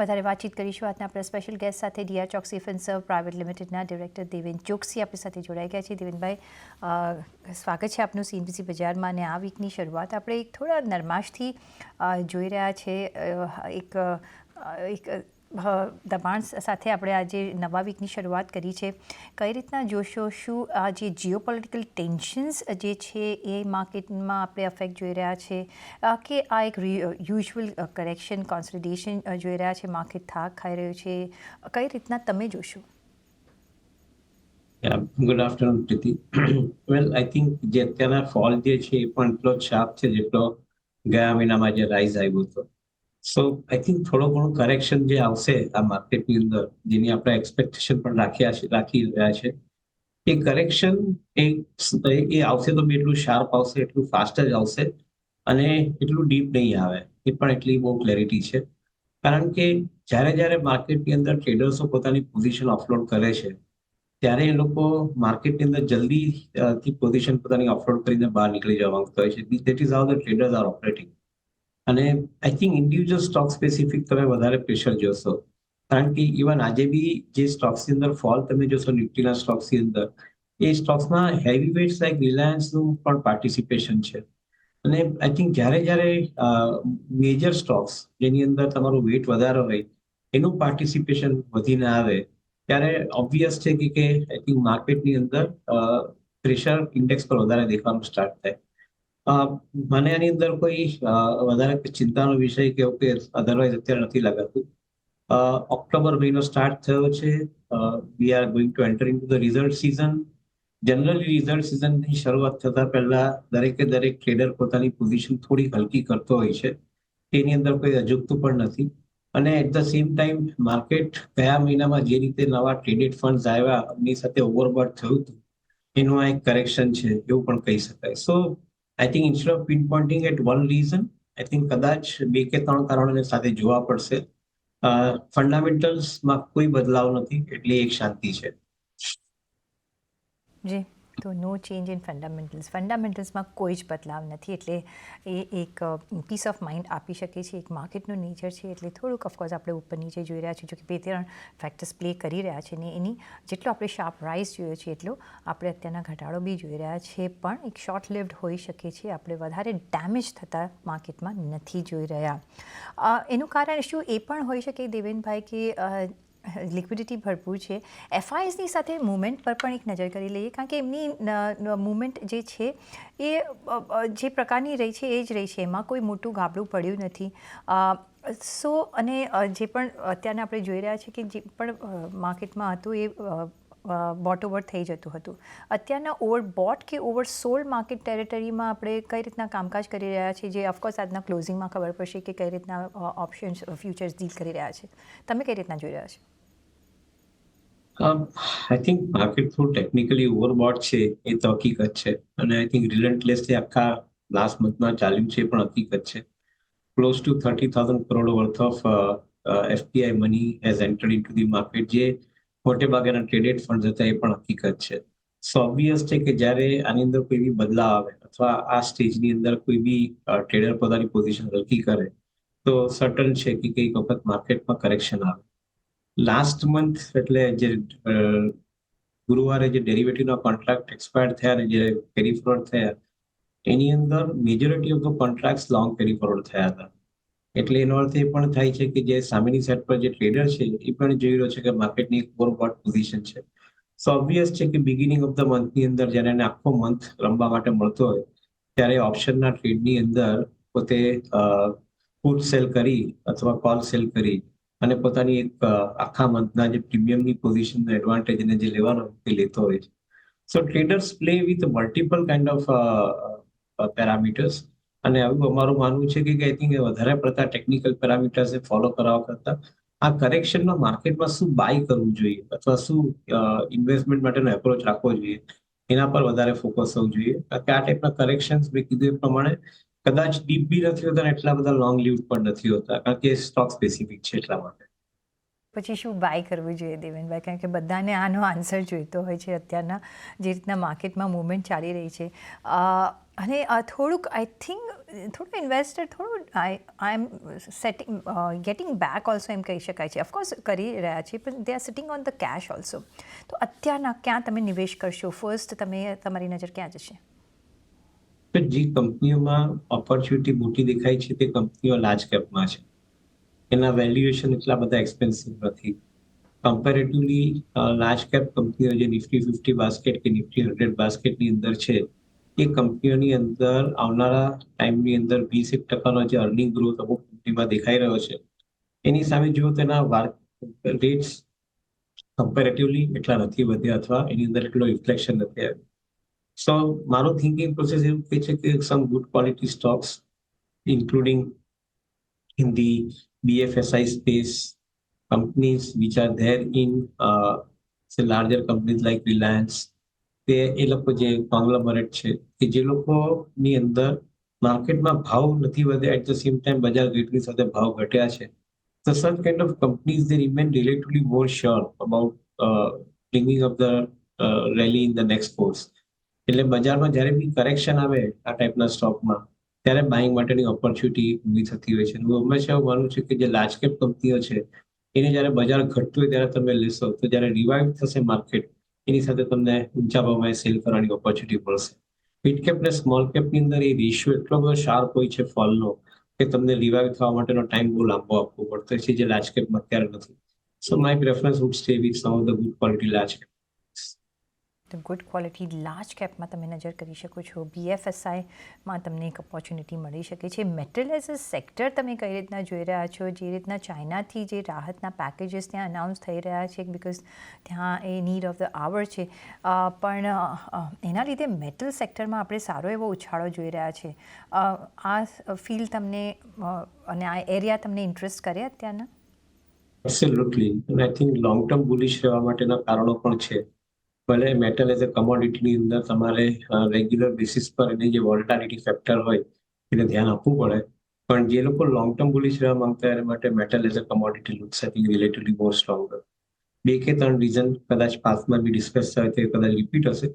વધારે વાતચીત કરીશું આજના આપણા સ્પેશિયલ ગેસ્ટ સાથે ડીઆર ચોકસી ફિનસર્વ પ્રાઇવેટ લિમિટેડના ડિરેક્ટર દેવેન ચોકસી આપણી સાથે જોડાઈ ગયા છે. દેવેનભાઈ, સ્વાગત છે આપનું સીએનબીસી બજારમાં. અને આ વીકની શરૂઆત આપણે એક થોડા નરમાશથી જોઈ રહ્યા છે. એક દબાણ સાથે આપણે આજે નવા વીકની શરૂઆત કરી છે. કઈ રીતના જોશો? શું આ જે જીઓપોલિટિકલ ટેન્શન્સ જે છે એ માર્કેટમાં આપણે અફેક્ટ જોઈ રહ્યા છે કે આ એક યુઝ્યુઅલ કરેક્શન કોન્સોલિડેશન જોઈ રહ્યા છે? માર્કેટ થાક ખાઈ રહ્યું છે. કઈ રીતના તમે જોશો? Good afternoon Preeti. Well, I think જે અત્યારના ફોલ જે છે એ પણ એટલો જ શાર્પ છે જેટલો ગયા મહિનામાં જે રાઇઝ આવ્યો હતો. સો આઈ થિંક થોડો ઘણો કરેક્શન જે આવશે આ માર્કેટની અંદર, જેની આપણે એક્સપેક્ટેશન પણ રાખી રહ્યા છે, એ કરેક્શન એ આવશે તો બી એટલું શાર્પ આવશે, એટલું ફાસ્ટ જ આવશે અને એટલું ડીપ નહીં આવે. એ પણ એટલી બહુ ક્લેરિટી છે. કારણ કે જ્યારે માર્કેટની અંદર ટ્રેડર્સો પોતાની પોઝિશન ઓફલોડ કરે છે ત્યારે એ લોકો માર્કેટની અંદર જલ્દી થી પોઝિશન પોતાની ઓફલોડ કરીને બહાર નીકળી જવા માંગતા હોય છે. That is how the traders are operating. અને I think individual stock specific તમે વધારે પ્રેશર જોશો. કારણ કે ઇવન આજે બી જે સ્ટોક્સની અંદર ફોલ તમે જોશો નિફ્ટીના સ્ટોક્સની અંદર, એ સ્ટોક્સમાં હેવી વેટ્સ લાઈક રિલાયન્સનું પણ પાર્ટિસિપેશન છે. અને આઈ થિંક જ્યારે મેજર સ્ટોક્સ જેની અંદર તમારું વેટ વધારે હોય એનું પાર્ટિસિપેશન વધીને આવે ત્યારે ઓબ્વિયસ છે કે આઈ થિંક માર્કેટની અંદર પ્રેશર ઇન્ડેક્સ પર વધારે દેખવાનું સ્ટાર્ટ થાય. મને આની અંદર કોઈ વધારે ચિંતાનો વિષય કે અધરવાઇઝ અત્યારે નથી લાગતું. ઓક્ટોબર મહિનો સ્ટાર્ટ થયો છે. We are going to enter into the result season. Generally result સિઝનની શરૂઆત થતા પહેલા દરેક ટ્રેડર પોતાની પોઝિશન થોડી હલકી કરતો હોય છે. તેની અંદર કોઈ અજુગતું પણ નથી. અને at the same time market ગયા મહિનામાં જે રીતે નવા ટ્રેડેડ ફંડ્સ આવ્યા એમની સાથે ઓવરબોટ થયું હતું, એનું આ એક કરેક્શન છે એવું પણ કહી શકાય. So I think instead of pinpointing at one reason, I think કદાચ 2 કે 3 કારણોને સાથે જોવા પડશે. ફંડામેન્ટલ્સમાં કોઈ બદલાવ નથી, એટલે એક શાંતિ છે. જી, તો નો ચેન્જ ઇન ફંડામેન્ટલ્સમાં કોઈ જ બદલાવ નથી, એટલે એ એક પીસ ઓફ માઇન્ડ આપી શકે છે. એક માર્કેટનું નેચર છે એટલે થોડુંક ઓફકોર્સ આપણે ઉપર નીચે જોઈ રહ્યા છીએ, જો કે 2-3 ફેક્ટર્સ પ્લે કરી રહ્યા છે ને એની જેટલો આપણે શાર્પ રાઇઝ જોઈએ છે એટલો આપણે અત્યારના ઘટાડો બી જોઈ રહ્યા છે. પણ એક શોર્ટ લિવ્ડ હોઈ શકે છે. આપણે વધારે ડેમેજ થતા માર્કેટમાં નથી જોઈ રહ્યા. એનું કારણ શું એ પણ હોઈ શકે દેવેનભાઈ કે લિક્વિડિટી ભરપૂર છે. એફઆઈએસની સાથે મુવમેન્ટ પર પણ એક નજર કરી લઈએ, કારણ કે એમની મુવમેન્ટ જે છે એ જે પ્રકારની રહી છે એ જ રહી છે. એમાં કોઈ મોટું ગાબડું પડ્યું નથી. અને જે પણ અત્યારના આપણે જોઈ રહ્યા છીએ કે જે પણ માર્કેટમાં હતું એ બોટ ઓવર થઈ જતું હતું. અત્યારના ઓવરબોટ કે ઓવરસોલ્ડ માર્કેટ ટેરેટરીમાં આપણે કઈ રીતના કામકાજ કરી રહ્યા છીએ, જે ઓફકોર્સ આજના ક્લોઝિંગમાં ખબર પડશે કે કઈ રીતના ઓપ્શન્સ ફ્યુચર્સ ડીલ કરી રહ્યા છે. તમે કઈ રીતના જોઈ રહ્યા છો? આઈ થિંક માર્કેટ થોડું ટેકનિકલી ઓવરબોટ છે એ તો હકીકત છે. અને આઈ થિંક રિલેન્ટલેસલી આખા લાસ્ટ મંથમાં ચાલ્યું છે એ પણ હકીકત છે. Close to 30,000 crore worth of FPI money has entered into the market, જે મોટે ભાગેના ટ્રેડેડ ફંડ હતા એ પણ હકીકત છે. સો ઓબ્વિયસ છે કે જ્યારે આની અંદર કોઈ બી બદલાવ આવે અથવા આ સ્ટેજની અંદર કોઈ બી ટ્રેડર પોતાની પોઝિશન હલકી કરે તો સર્ટન છે કે કઈક વખત માર્કેટમાં કરેક્શન આવે. લાસ્ટ મંથ એટલે જે ગુરુવારે જે ડેરિવેટિવના કોન્ટ્રાક્ટ એક્સપાયર થયા અને જે કેરી ફોરવર્ડ થયા એની અંદર majority of the contract long carry forward થયા હતા. એટલે એનો અર્થ એ પણ થાય છે કે જે સામેની સાઈડ પર જે ટ્રેડર છે એ પણ જોઈ રહ્યો છે કે માર્કેટની એક ઓવરબોટ પોઝિશન છે. સો ઓબ્વિયસ છે કે બિગિનિંગ ઓફ ધ મંથની અંદર જ્યારે એને આખો મંથ રમવા માટે મળતો હોય ત્યારે ઓપ્શનના ટ્રેડની અંદર પોતે પુટ સેલ કરી અથવા કોલ સેલ કરી અને પોતાની એક આખા મંથના જે પ્રીમિયમની પોઝિશનનો એડવાન્ટેજ એને જે લેવાનો એ લેતો હોય છે. So traders play with multiple kind of parameters. અને આવું અમારું માનવું છે કે આઈ થિંક વધારે પડતા ટેકનિકલ પેરામીટર્સ ફોલો કરવા કરતા આ કરેક્શનમાં માર્કેટમાં શું બાય કરવું જોઈએ અથવા શું ઇન્વેસ્ટમેન્ટ માટેનો એપ્રોચ રાખવો જોઈએ એના પર વધારે ફોકસ થવું જોઈએ. કારણ કે આ ટાઈપના કરેક્શન્સ મેં કીધું એ પ્રમાણે કદાચ ડીપ બી નથી હોતા અને એટલા બધા લોંગ લીવ પણ નથી હોતા, કારણ કે સ્ટોક સ્પેસિફિક છે એટલા માટે. પછી શું બાય કરવું જોઈએ દેવેનભાઈ? કારણ કે બધાને આનો આન્સર જોઈતો હોય છે અત્યારના જે રીતના માર્કેટમાં મુવમેન્ટ ચાલી રહી છે. અને થોડુંક આઈ થિંક થોડું ઇન્વેસ્ટર થોડું આઈ એમ સેટિંગ ગેટિંગ બેક ઓલ્સો એમ કહી શકાય છે. ઓફકોર્સ કરી રહ્યા છે પણ they are sitting on the cash also. તો અત્યારના ક્યાં તમે નિવેશ કરશો? ફર્સ્ટ તમારી નજર ક્યાં જશે? તો જે કંપનીઓમાં ઓપોર્ચ્યુનિટી મોટી દેખાય છે તે કંપનીઓ લાર્જ કેપમાં છે. એના વેલ્યુએશન એટલા બધા એક્સપેન્સિવ નથી. કમ્પેરેટિવલી લાર્જ કેપ કંપનીઓ જે નિફ્ટી 50 બાસ્કેટ કે નિફ્ટી 100 બાસ્કેટની અંદર છે એ કંપનીઓની અંદર આવનારા ટાઈમની અંદર 20% જે અર્નિંગ ગ્રોથ અમુક કંપનીમાં દેખાઈ રહ્યો છે એની સામે જુઓ તો એના રેટ્સ કમ્પેરેટિવલી એટલા નથી વધ્યા અથવા એની અંદર એટલો રિફ્લેક્શન નથી આવ્યું. સો મારું થિંકિંગ પ્રોસેસ એવું કહે છે કે some good quality stocks including in the BFSI space, companies which are there in say larger companies like Reliance, એ લોકો જે કોંગ્લોમરેટ છે કે જે લોકોની અંદર માર્કેટમાં ભાવ નથી વધ્યા એટ ધ સેમ ટાઈમ બજાર રેટની સાથે ભાવ ઘટ્યા છે. So such kind of companies they remain relatively more sure about bringing up the rally in the next course. એટલે બજારમાં જ્યારે બી કરેક્શન આવે આ ટાઈપના સ્ટોકમાં ત્યારે બાઇંગ માટેની ઓપોર્ચ્યુનિટી ઊભી થતી હોય છે. હું હંમેશા એવું માનું છું કે જે લાર્જ કેપ કંપનીઓ છે એને જ્યારે બજાર ઘટતું હોય ત્યારે તમે લેશો તો જ્યારે રિવાઇવ થશે માર્કેટ એની સાથે તમને ઊંચા ભાવમાં સેલ કરવાની ઓપોર્ચ્યુનિટી મળશે. મિડ કેપ ને સ્મોલ કેપની અંદર એ રેશિયો એટલો બધો શાર્પ હોય છે ફોલનો કે તમને રિવાઇવ થવા માટેનો ટાઈમ બહુ લાંબો આપવો પડતો છે જે લાર્જ કેપમાં અત્યારે નથી. So my preference would stay with some of the good quality large cap. તો ગુડ ક્વોલિટી લાર્જ કેપમાં તમે નજર કરી શકો છો. BFSIમાં તમને એક ઓપોર્ચ્યુનિટી મળી શકે છે. મેટલ એઝ અ સેક્ટર તમે કઈ રીતના જોઈ રહ્યા છો? જે રીતના ચાઇનાથી જે રાહતના પેકેજીસ ત્યાં અનાઉન્સ થઈ રહ્યા છે બિકોઝ ત્યાં એ નીડ ઓફ ધ આવર છે, પણ એના લીધે મેટલ સેક્ટરમાં આપણે સારો એવો ઉછાળો જોઈ રહ્યા છે. આ ફીલ તમને અને આ એરિયા તમને ઇન્ટરેસ્ટ કરે અત્યારના? એબ્સોલ્યુટલી. અને I think long term bullish રહેવા માટેના કારણો પણ છે. ભલે મેટલ એઝ અ કમોડિટીની અંદર તમારે રેગ્યુલર બેસિસ પર એની જે વોલેટાલિટી ફેક્ટર હોય એને ધ્યાન આપવું પડે, પણ જે લોકો લોંગ ટર્મ બુલિશ રહેવા માંગતા હોય એના માટે metal as a commodity looks I think relatively more stronger. 2 કે 3 રીઝન કદાચ પાસમાં બી ડિસ્કસ થાય તે કદાચ રિપીટ હશે,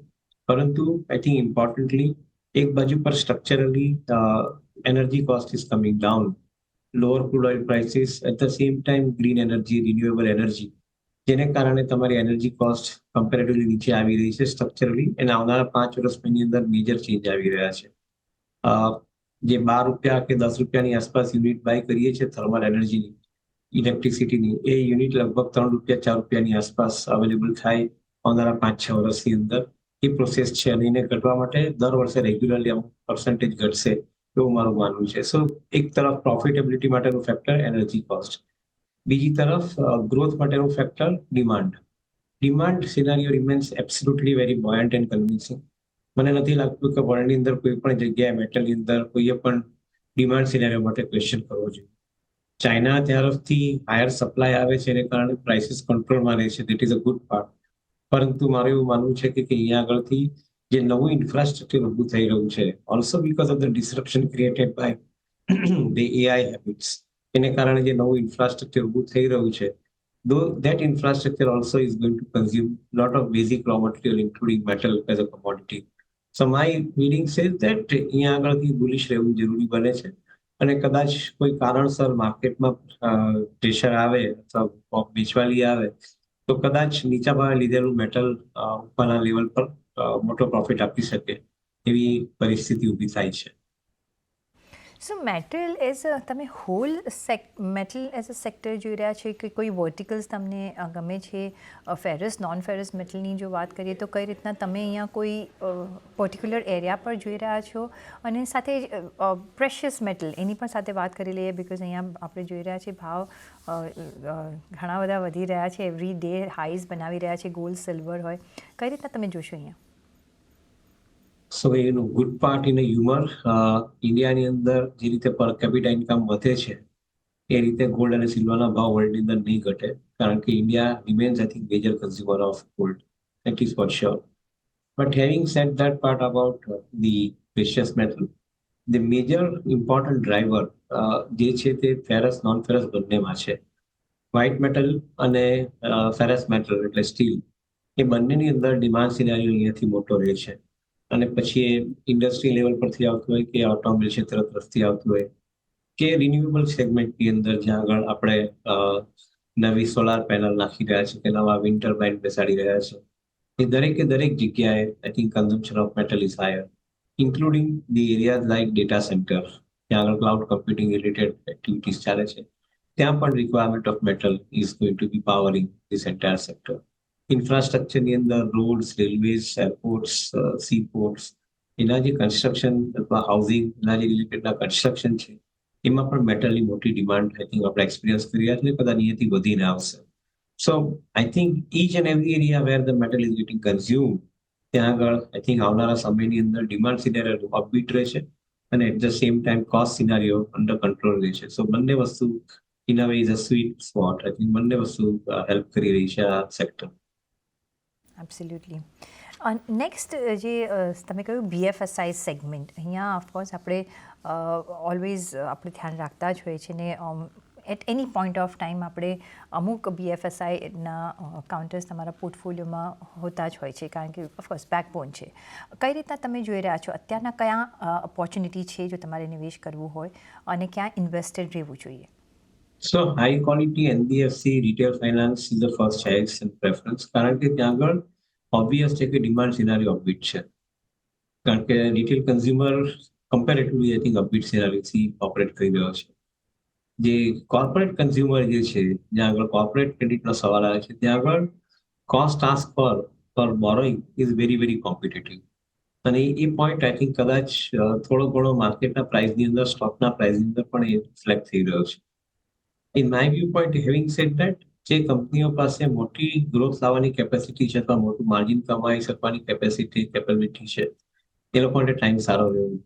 પરંતુ આઈ થિંક ઇમ્પોર્ટન્ટલી એક બાજુ પર structurally energy cost is coming down, lower crude oil prices, at the same time green energy, renewable energy, જેને કારણે તમારી એનર્જી કોસ્ટ કમ્પેરેટિવલી નીચે આવી રહી છે સ્ટ્રક્ચરલી. અને આવનારા 5 વર્ષની અંદર મેજર ચેન્જ આવી રહ્યા છે. જે 12 રૂપિયા કે 10 રૂપિયાની આસપાસ યુનિટ બાય કરીએ છીએ થર્મલ એનર્જીની, ઇલેક્ટ્રિસિટીની, એ યુનિટ લગભગ 3 રૂપિયા 4 રૂપિયાની આસપાસ અવેલેબલ થાય આવનારા 5-6 વર્ષની અંદર. એ પ્રોસેસ છે અને એને ઘટવા માટે દર વર્ષે રેગ્યુલરલી અમુક પર્સન્ટેજ ઘટશે એવું મારું માનવું છે. સો એક તરફ પ્રોફિટેબિલિટી માટેનું ફેક્ટર એનર્જી કોસ્ટ, બીજી તરફ ગ્રોથ માટેનું factor demand scenario remains absolutely very buoyant and convincing. મને નથી લાગતું કે વર્લ્ડની અંદર કોઈ પણ જગ્યાએ મેટલની અંદર કોઈએ પણ ડિમાન્ડ સિનારીઓ માટે ક્વેશ્ચન કરવો જોઈએ. ચાઇના તરફથી હાયર સપ્લાય આવે છે એને કારણે પ્રાઇસીસ કંટ્રોલમાં રહે છે, that is a good part. પરંતુ મારું એવું માનવું છે કે અહીંયા આગળથી જે નવું ઇન્ફ્રાસ્ટ્રક્ચર ઊભું થઈ રહ્યું છે, also because of the disruption created by the AI habits, એને કારણે જે નવું ઇન્ફ્રાસ્ટ્રક્ચર ઊભું થઈ રહ્યું છે, though that infrastructure also is going to consume a lot of basic raw material including metal as a commodity. So my reading says that અહીંયા આગળથી બુલિશ રહેવું જરૂરી બને છે અને કદાચ કોઈ કારણસર માર્કેટમાં પ્રેશર આવે અથવા વેચવાલી આવે તો કદાચ નીચા ભાવે લીધેલું મેટલ ઉપરના લેવલ પર મોટો પ્રોફિટ આપી શકે એવી પરિસ્થિતિ ઊભી થાય છે. સો મેટલ એઝ તમે whole metal as a sector જોઈ રહ્યા છે કે કોઈ વર્ટિકલ્સ તમને ગમે છે? ફેરસ નોન ફેરસ મેટલની જો વાત કરીએ તો કઈ રીતના તમે અહીંયા કોઈ પર્ટિક્યુલર એરિયા પર જોઈ રહ્યા છો? અને સાથે પ્રેશિયસ મેટલ એની પણ સાથે વાત કરી લઈએ બિકોઝ અહીંયા આપણે જોઈ રહ્યા છીએ ભાવ ઘણા બધા વધી રહ્યા છે, એવરી ડે હાઈઝ બનાવી રહ્યા છે, ગોલ્ડ સિલ્વર હોય. કઈ રીતના તમે જોશો અહીંયા? સો એનું ગુડ પાર્ટ ઇન હ્યુમર, ઇન્ડિયાની અંદર જે રીતે પર કેપિટા ઇન્કમ વધે છે એ રીતે ગોલ્ડ અને સિલ્વરના ભાવ વર્લ્ડની અંદર નહીં ઘટે, કારણ કે India remains I think major consumer of gold, that is for sure. But having said that part about the precious metal, the major important driver જે છે તે ફેરસ નોન ફેરસ બંનેમાં છે. વ્હાઇટ મેટલ અને ફેરસ મેટલ એટલે steel, એ બંનેની અંદર demand સિનારીઓ અહીંયાથી મોટો રહે છે. અને પછી એ ઇન્ડસ્ટ્રી લેવલ પરથી આવતું હોય કે ઓટોમોબાઈલ ક્ષેત્ર તરફથી આવતું હોય કે રિન્યુએબલ સેગમેન્ટની અંદર જ્યાં આગળ આપણે નવી સોલાર પેનલ નાખી રહ્યા છે કે નવા વિન્ડ ટર્બાઇન બેસાડી રહ્યા છે, એ દરેક જગ્યાએ I think consumption of metal is higher, including the areas like data centre, ત્યાં આગળ ક્લાઉડ કમ્પ્યુટિંગ રિલેટેડ એક્ટિવિટીઝ ચાલે છે, ત્યાં પણ requirement of metal is going to be powering this entire sector. ઇન્ફ્રાસ્ટ્રક્ચરની અંદર roads, railways, airports, sea ports, એના જે કન્સ્ટ્રક્શન અથવા હાઉસિંગ એના જે રિલેટેડના કન્સ્ટ્રક્શન છે એમાં પણ મેટલની મોટી ડિમાન્ડ આઈ થિંક આપણે એક્સપિરિયન્સ કરી રહ્યા છીએ, કદાચ અહીંયાથી વધીને આવશે. So I think each and every area where the metal is getting consume, ત્યાં આગળ આઈ થિંક આવનારા સમયની અંદર ડિમાન્ડ સિનેરિયો અપબીટ રહેશે અને at the same time cost scenario under control રહેશે. સો બંને વસ્તુ in a way is a sweet spot. I think બંને વસ્તુ હેલ્પ કરી રહી છે આ સેક્ટર. એબ્સોલ્યુટલી. નેક્સ્ટ જે તમે કહ્યું BFSI સેગમેન્ટ, અહીંયા ઓફકોર્સ આપણે ઓલવેઝ આપણે ધ્યાન રાખતા જ હોઈએ છીએ ને at any point of time આપણે અમુક BFSIના કાઉન્ટર્સ તમારા પોર્ટફોલિયોમાં હોતા જ હોય છે, કારણ કે ઓફકોર્સ બેકબોન છે. કઈ રીતના તમે જોઈ રહ્યા છો અત્યારના કયા ઓપોર્ચ્યુનિટી છે જો તમારે નિવેશ કરવું હોય અને ક્યાં ઇન્વેસ્ટેડ રહેવું જોઈએ? So high quality NBFC retail finance is the first choice and preference, કારણ કે ત્યાં આગળ ઓબ્વિયસ છે કે ડિમાન્ડ સિનારીઓ અપબીટ છે, કારણ કે retail consumer comparatively I think upbeat સિનારીઓથી ઓપરેટ કરી રહ્યો છે. જે કોર્પોરેટ કન્ઝ્યુમર જે છે, જ્યાં આગળ કોર્પોરેટ ક્રેડિટનો સવાલ આવે છે, ત્યાં આગળ કોસ્ટ આસ્ક પર બોરોઈંગ ઇઝ વેરી કોમ્પિટિટિવ. અને એ પોઈન્ટ આઈ થિંક કદાચ થોડો ઘણો માર્કેટના પ્રાઇસની અંદર, સ્ટોકના પ્રાઇસની અંદર પણ એ રિફ્લેક્ટ થઈ રહ્યો છે. In my view point, having said that, જે કંપનીઓ પાસે મોટી ગ્રોથ લાવવાની કેપેસિટી છે અથવા મોટું માર્જિન કમાઈ શકવાની કેપેબિલિટી છે, એ લોકો માટે ટાઈમ સારો રહ્યો.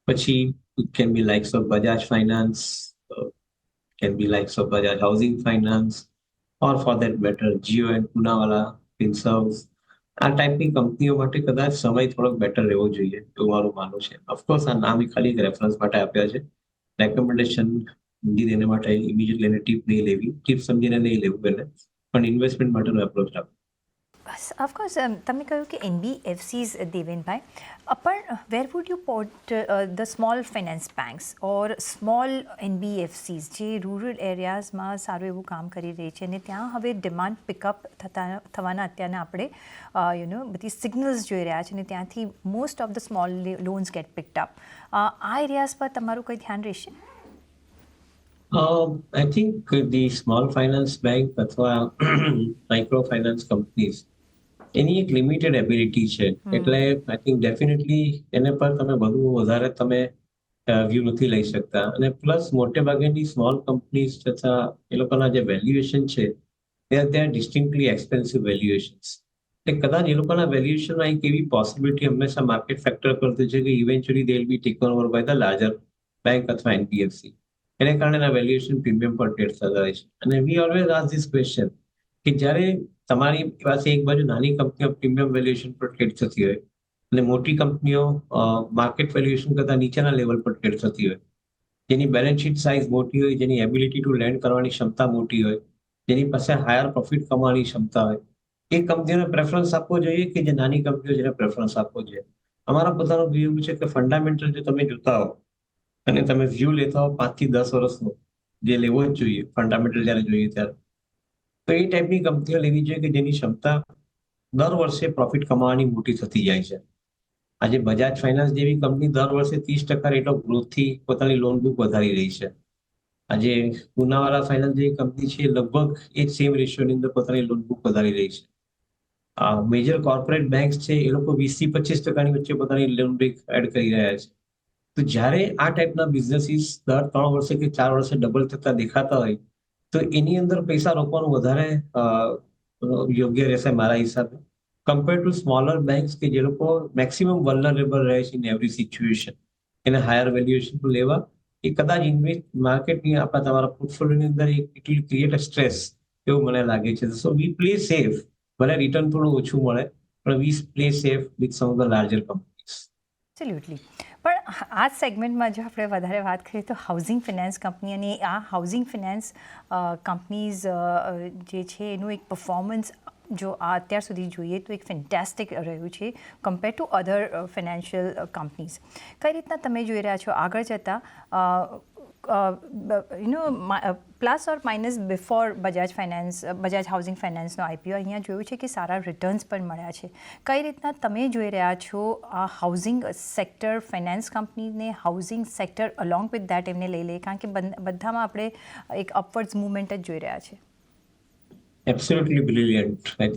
પછી it can be likes of Bajaj finance, can be likes of Bajaj housing finance, or for that better Jio and Poonawalla, finservs, આ ટાઈપની કંપનીઓ માટે કદાચ સમય થોડોક બેટર રહેવો જોઈએ એવું મારું માનવું છે. ઓફકોર્સ આ નામ ખાલી એક રેફરન્સ માટે આપ્યા છે, રેકમેન્ડેશન સમજીને એના માટે ઇમિડિયેટલી એને ટીપ નહીં લેવી, ટીપ સમજીને નહીં લેવું એને, પણ ઇન્વેસ્ટમેન્ટ માટેનો એપ્રોચ રાખવો. ઓફકોર્સ તમે કહ્યું કે NBFCs, દેવેનભાઈ, પણ where would you put the small finance banks or small NBFCs જે રૂરલ એરિયાઝમાં સારું એવું કામ કરી રહી છે અને ત્યાં હવે ડિમાન્ડ પિકઅપ થવાના અત્યારના આપણે બધી સિગ્નલ્સ જોઈ રહ્યા છે અને ત્યાંથી most of the small loans get picked up. આ એરિયાઝ પર તમારું કંઈ ધ્યાન રહેશે? I think the small finance bank અથવા માઇક્રો ફાઇનાન્સ કંપનીઝ એની એક લિમિટેડ એબિલિટી છે, એટલે આઈ થિંક ડેફિનેટલી એને પર તમે વધારે તમે વ્યૂ નથી લઈ શકતા. અને પ્લસ મોટે ભાગેની સ્મોલ કંપનીઝ તથા એ લોકોના જે વેલ્યુએશન છે ત્યાં ડિસ્ટિંક્ટલી એક્સપેન્સિવ વેલ્યુએશન્સ, એટલે કદાચ એ લોકોના વેલ્યુએશનમાં એક એવી પોસિબિલિટી હંમેશા માર્કેટ ફેક્ટર કરતું છે કે eventually they will be taken over by the larger bank અથવા NBFC. એને કારણે એના વેલ્યુએશન પ્રીમિયમ પર ટ્રેડ થતા હોય છે. અને વી ઓલવેઝ આસ્ક ધીસ ક્વેશ્ચન કે જ્યારે તમારી પાસે એક બાજુ નાની કંપનીઓ પ્રીમિયમ વેલ્યુએશન પર ટ્રેડ થતી હોય અને મોટી કંપનીઓ માર્કેટ વેલ્યુએશન કરતા નીચેના લેવલ પર ટ્રેડ થતી હોય, જેની બેલેન્સ શીટ સાઇઝ મોટી હોય, જેની એબિલિટી ટુ લેન્ડ કરવાની ક્ષમતા મોટી હોય, જેની પાસે હાયર પ્રોફિટ કમાવાની ક્ષમતા હોય, એ કંપનીઓને પ્રેફરન્સ આપવો જોઈએ કે જે નાની કંપનીઓ જેને પ્રેફરન્સ આપવો જોઈએ. અમારા પોતાનો વ્યૂ છે કે ફંડામેન્ટલ જો તમે જોતા હો અને તમે વ્યૂ લેતા હો 5 થી 10 વર્ષનો, જે લેવો જ જોઈએ ફંડામેન્ટલ જ્યારે જોઈએ ત્યારે, તો એ ટાઈપની કંપનીઓ લેવી જોઈએ કે જેની ક્ષમતા દર વર્ષે પ્રોફિટ કમાવાની મોટી થતી જાય છે. આજે બજાજ ફાઇનાન્સ જેવી કંપની દર વર્ષે 30% રેટ ઓફ ગ્રોથથી પોતાની લોન બુક વધારી રહી છે. આજે પુનાવાલા ફાઇનાન્સ જેવી કંપની છે, લગભગ એ જ સેમ રેશિયોની અંદર પોતાની લોન બુક વધારી રહી છે. મેજર કોર્પોરેટ બેંક્સ છે, એ લોકો 20 થી 25% વચ્ચે પોતાની લોન બુક એડ કરી રહ્યા છે. તો જ્યારે આ ટાઈપના બિઝનેસીસ દર 3 વર્ષે કે 4 વર્ષે ડબલ થતા દેખાતા હોય, તો એની અંદર પૈસા રોકવાનું વધારે યોગ્ય રહેશે મારા હિસાબે, કમ્પેર ટુ સ્મોલર બેંક્સ કે જે લોકો મેક્સિમમ વલ્નરેબલ રહે છે ઇન એવરી સિચ્યુએશન, એને હાયર વેલ્યુએશન લેવા એ કદાચ માર્કેટની આપણા તમારા પોર્ટફોલિયોની અંદર it will create a stress એવું મને લાગે છે. સો વી પ્લે સેફ, ભલે રિટર્ન થોડું ઓછું મળે પણ we play safe with some of the larger companies. Absolutely. પણ આ સેગમેન્ટમાં જો આપણે વધારે વાત કરીએ તો હાઉસિંગ ફિનાન્સ કંપની અને આ હાઉસિંગ ફિનાન્સ કંપનીઝ જે છે એનું એક પરફોર્મન્સ જો આ અત્યાર સુધી જોઈએ તો એક ફેન્ટેસ્ટિક રહ્યું છે compare to other financial companies. કઈ રીતના તમે જોઈ રહ્યા છો આગળ જતાં plus or minus before Bajaj housing ફાઇનાન્સનો આઈપીઓ અહીંયા જોયું છે કે સારા રિટર્ન્સ પણ મળ્યા છે. કઈ રીતના તમે જોઈ રહ્યા છો આ હાઉસિંગ સેક્ટર, ફાઇનાન્સ કંપનીને housing sector along with that એમને લઈ લે, કારણ કે બધામાં આપણે એક અપવર્ડ્સ મુવમેન્ટ જ જોઈ રહ્યા છે. Absolutely brilliant. I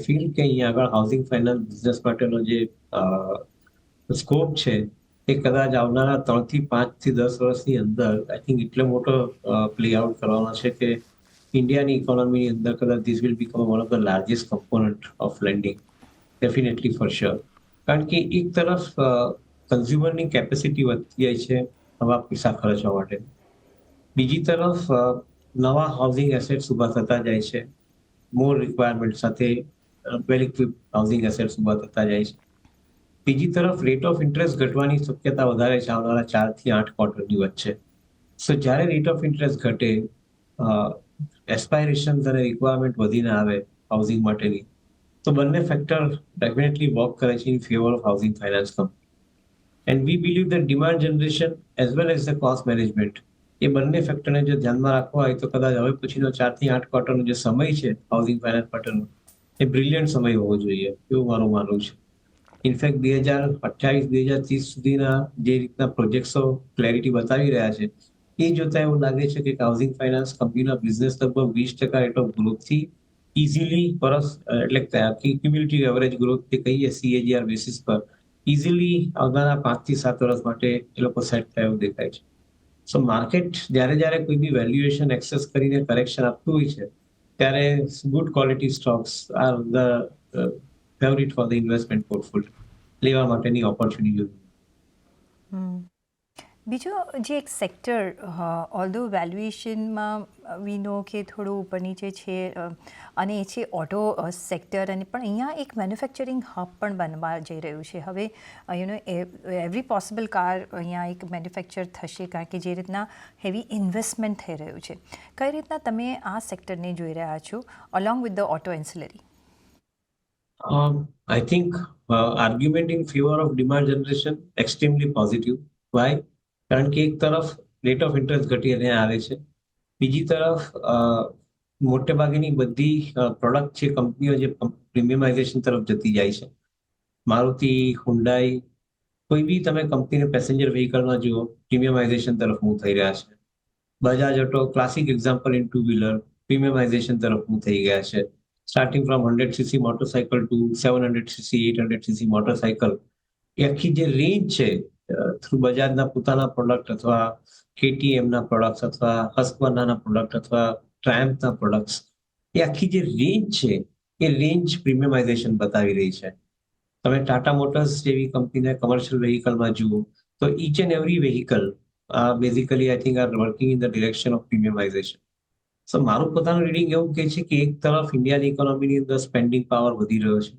feel કે અહીંયા આગળ હાઉસિંગ ફાઇનાન્સ બિઝનેસ માટેનો જે સ્કોપ છે એ કદાચ આવનારા 3 થી 5 થી 10 વર્ષની અંદર આઈ થિંક એટલો મોટો પ્લે આઉટ કરવાનો છે કે ઇન્ડિયાની ઇકોનોમીની અંદર કદાચ this will become one of the largest component of landing, definitely for sure. કારણ કે એક તરફ કન્ઝ્યુમરની કેપેસિટી વધતી જાય છે નવા પૈસા ખર્ચવા માટે, બીજી તરફ નવા હાઉસિંગ એસેટ્સ ઊભા થતા જાય છે, મોર રિક્વાયરમેન્ટ સાથે વેલ ઇક્વિપ્ડ હાઉસિંગ એસેટ્સ ઊભા થતા જાય છે. બીજી તરફ રેટ ઓફ ઇન્ટરેસ્ટ ઘટવાની શક્યતા વધારે છે આવનારા 4 થી 8 ક્વાર્ટરની વચ્ચે. સો જ્યારે રેટ ઓફ ઇન્ટરેસ્ટ ઘટે, એસ્પાયરેશન્સ અને રિક્વાયરમેન્ટ વધીને આવે હાઉસિંગ માટેની, તો બંને ફેક્ટર ડેફિનેટલી વર્ક કરે છે in favour of housing finance company. And we believe the demand generation as well as the cost management, એ બંને ફેક્ટરને જો ધ્યાનમાં રાખવા હોય તો કદાચ હવે પછીનો 4 થી 8 ક્વાર્ટરનો જે સમય છે હાઉસિંગ ફાઇનાન્સ માટેનો, એ બ્રિલિયન્ટ સમય હોવો જોઈએ એવું મારું માનવું છે. ઇનફેક્ટ 2028-2030 સુધીના જે રીતના પ્રોજેક્ટ્સો ક્લેરિટી બતાવી રહ્યા છે એ જોતા એવું લાગે છે કે હાઉસિંગ ફાઇનાન્સ કંપનીના બિઝનેસ લગભગ 20% રેટ ઓફ ગ્રોથથી ઇઝીલી વર્ષ એટલે ક્યુમ્યુલેટિવ એવરેજ ગ્રોથ જે કહીએ CAGR બેસિસ પર ઇઝીલી આવનારા 5 થી 7 વર્ષ માટે એ લોકો સેટ થાય એવું દેખાય છે. સો માર્કેટ જ્યારે કોઈ બી વેલ્યુએશન એક્સેસ કરીને કરેક્શન આપતું હોય છે ત્યારે good quality stocks are the favourite for the investment portfolio લેવા માટેની ઓપોર્ચ્યુનિટી. બીજો જે એક સેક્ટર ઓલ્ધો વેલ્યુએશનમાં વી નો કે થોડું ઉપર નીચે છે અને એ છે ઓટો સેક્ટર, અને પણ અહીંયા એક મેન્યુફેક્ચરિંગ હબ પણ બનવા જઈ રહ્યું છે. હવે એવરી પોસિબલ કાર અહીંયા એક મેન્યુફેક્ચર થશે, કારણ કે જે રીતના હેવી ઇન્વેસ્ટમેન્ટ થઈ રહ્યું છે. કઈ રીતના તમે આ સેક્ટરને જોઈ રહ્યા છો along with the auto ancillary? I think argument in favor of demand generation extremely positive. Why? કારણ કે એક તરફ રેટ ઓફ ઇન્ટરેસ્ટ ઘટીને આવે છે, બીજી તરફ મોટે ભાગેની બધી પ્રોડક્ટ છે કંપનીઓ જે પ્રીમિયમાઇઝેશન તરફ જતી જાય છે. મારુતિ, હુન્ડાઈ, કોઈ બી તમે કંપનીને પેસેન્જર વ્હીકલમાં જુઓ પ્રીમિયમાઇઝેશન તરફ મૂવ થઈ રહ્યા છે. Bajaj auto classic example in two wheeler premiumisation તરફ મૂવ થઈ ગયા છે. Starting from 100cc motorcycle to 700cc 800cc motorcycle, એ આખી જે રેન્જ છે થ્રુ બજાજના પોતાના પ્રોડક્ટ અથવા KTMના પ્રોડક્ટ અથવા હસ્કવર્નાના પ્રોડક્ટ અથવા ટ્રાયમ્ફના પ્રોડક્ટ્સ, એ આખી જે રેન્જ છે એ રેન્જ પ્રીમિયમાઇઝેશન બતાવી રહી છે. તમે ટાટા મોટર્સ જેવી કંપનીને કમર્શિયલ વ્હીકલમાં જુઓ તો each and every vehicle basically I think are working in the direction of premiumisation. So મારું પોતાનું રીડિંગ એવું કહે છે કે એક તરફ ઇન્ડિયાની ઇકોનોમીની અંદર સ્પેન્ડિંગ પાવર વધી રહ્યો છે,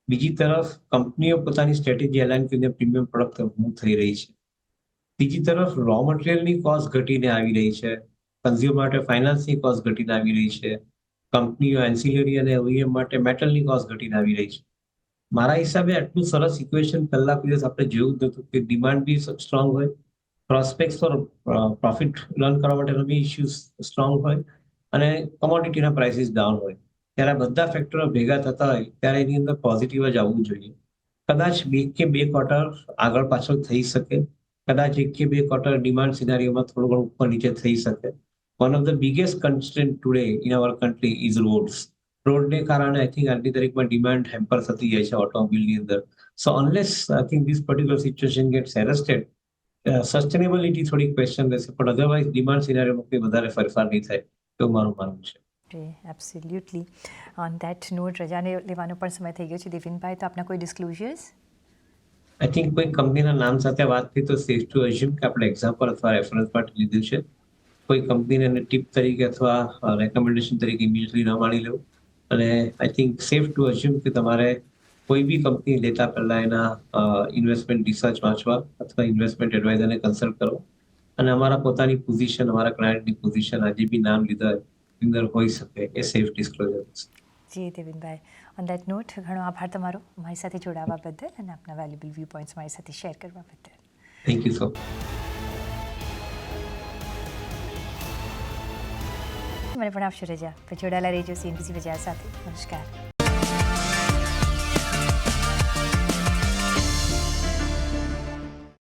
બીજી તરફ કંપનીઓ પોતાની સ્ટ્રેટેજી એલાઇન કરીને પ્રીમિયમ પ્રોડક્ટ તરફ મૂવ થઈ રહી છે, બીજી તરફ રો મટીરિયલની કોસ્ટ ઘટીને આવી રહી છે, કન્ઝ્યુમર માટે ફાઇનાન્સની કોસ્ટ ઘટીને આવી રહી છે, કંપનીઓ એન્સિલરી અને OEM માટે મેટલની કોસ્ટ ઘટીને આવી રહી છે. મારા હિસાબે આટલું સરસ ઇક્વેશન પહેલા કોઈ દિવસ આપણે જોયું જ નહોતું કે ડિમાન્ડ બી સ્ટ્રોંગ હોય, પ્રોસ્પેક્ટ્સ ફોર પ્રોફિટ લર્ન કરવા માટેનો બી ઇશ્યુઝ સ્ટ્રોંગ હોય અને કોમોડિટીના પ્રાઇસીસ ડાઉન હોય. ત્યારે બધા ફેક્ટરો ભેગા થતા હોય ત્યારે એની અંદર પોઝિટિવ જ આવવું જોઈએ. કદાચ 1 કે 2 ક્વાર્ટર આગળ પાછળ થઈ શકે, કદાચ 1 કે 2 ક્વાર્ટર ડિમાન્ડ સિનારીઓમાં થોડું ઘણું ઉપર નીચે થઈ શકે. One of the biggest constraint today in our country is roads. રોડને કારણે આઈ થિંક આજની તારીખમાં ડિમાન્ડ હેમ્પર થતી જાય છે ઓટોમોબિલની અંદર. So unless I think this particular situation gets arrested, sustainability થોડી ક્વેશ્ચન રહેશે, પણ અધરવાઇઝ ડિમાન્ડ સિનારીઓમાં કોઈ વધારે ફેરફાર નહીં થાય એવું મારું માનવું છે. એબ્સોલ્યુટલી. ઓન ધેટ નોટ રજાને લેવાનો પણ સમય થઈ ગયો છે. દેવિનભાઈ, તો આપના કોઈ ડિસ્ક્લોઝર્સ? આઈ થિંક કોઈ કંપનીના નામ સાથે વાત થઈ તો સેફ ટુ અઝ્યુમ કે આપણે એક્ઝામ્પલ અથવા રેફરન્સ માટે લીધું છે. કોઈ કંપનીને ટીપ તરીકે અથવા રેકમેન્ડેશન તરીકે ઇમિડિયેટલી ન માની લેવું. અને I think safe to assume કે તમારે કોઈ બી કંપની લેતા પહેલા એના ઇન્વેસ્ટમેન્ટ રિસર્ચ વાંચવા અથવા ઇન્વેસ્ટમેન્ટ એડવાઇઝરને કન્સલ્ટ કરો. અને અમારા પોતાની પોઝિશન, અમારા ક્લાયન્ટની પોઝિશન આજે બી નામ લીધા અંદર હોઈ શકે એ સેફ ડિસ્ક્લોઝર છે. જી દેવિનભાઈ, ઓન દેટ નોટ ઘણો આભાર તમારો મારી સાથે જોડાવા બદલ અને આપના વેલ્યુબલ વ્યૂ પોઈન્ટ્સ મારી સાથે શેર કરવા બદલ. Thank you so much. મને પણ આપશો રજા. જોડાયેલા રહેજો CNBC બજાર સાથે. નમસ્કાર.